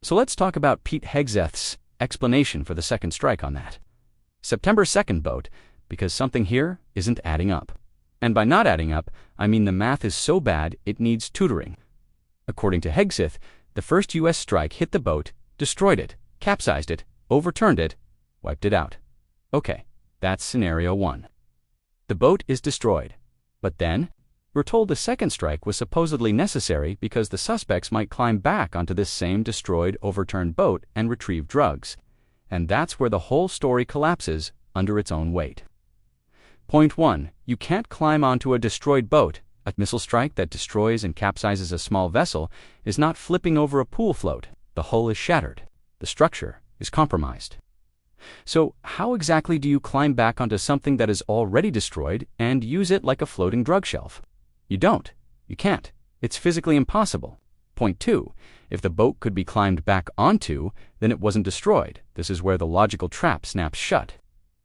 So let's talk about Pete Hegseth's explanation for the second strike on that. September 2nd boat, because something here isn't adding up. And by not adding up, I mean the math is so bad it needs tutoring. According to Hegseth, the first U.S. strike hit the boat, destroyed it, capsized it, overturned it, wiped it out. Okay, that's scenario 1. The boat is destroyed. But then, we're told the second strike was supposedly necessary because the suspects might climb back onto this same destroyed, overturned boat and retrieve drugs. And that's where the whole story collapses under its own weight. Point 1. You can't climb onto a destroyed boat. A missile strike that destroys and capsizes a small vessel is not flipping over a pool float. The hull is shattered. The structure is compromised. So how exactly do you climb back onto something that is already destroyed and use it like a floating drug shelf? You don't. You can't. It's physically impossible. Point 2. If the boat could be climbed back onto, then it wasn't destroyed. This is where the logical trap snaps shut.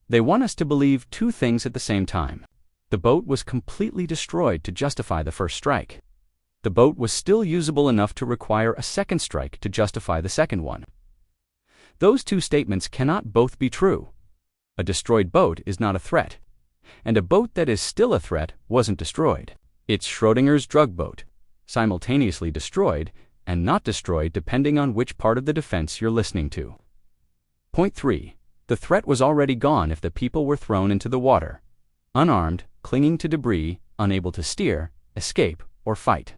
They want us to believe two things at the same time. The boat was completely destroyed to justify the first strike. The boat was still usable enough to require a second strike to justify the second one. Those two statements cannot both be true. A destroyed boat is not a threat, and a boat that is still a threat wasn't destroyed. It's Schrodinger's drug boat, simultaneously destroyed and not destroyed depending on which part of the defense you're listening to. Point 3. The threat was already gone if the people were thrown into the water, unarmed, clinging to debris, unable to steer, escape, or fight.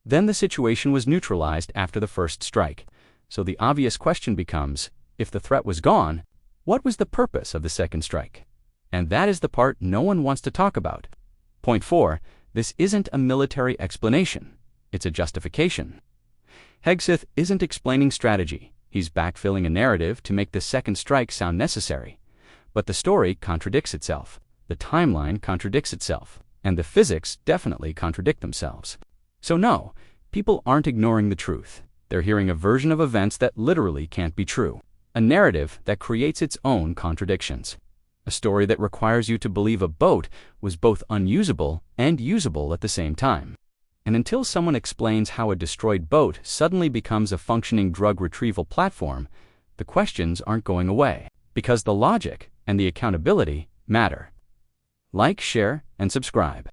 Then the situation was neutralized after the first strike, so the obvious question becomes, if the threat was gone, what was the purpose of the second strike? And that is the part no one wants to talk about. Point 4. This isn't a military explanation. It's a justification. Hegseth isn't explaining strategy. He's backfilling a narrative to make the second strike sound necessary. But the story contradicts itself. The timeline contradicts itself. And the physics definitely contradict themselves. So no, people aren't ignoring the truth. They're hearing a version of events that literally can't be true. A narrative that creates its own contradictions. A story that requires you to believe a boat was both unusable and usable at the same time. And until someone explains how a destroyed boat suddenly becomes a functioning drug retrieval platform, the questions aren't going away, because the logic and the accountability matter. Like, share, and subscribe.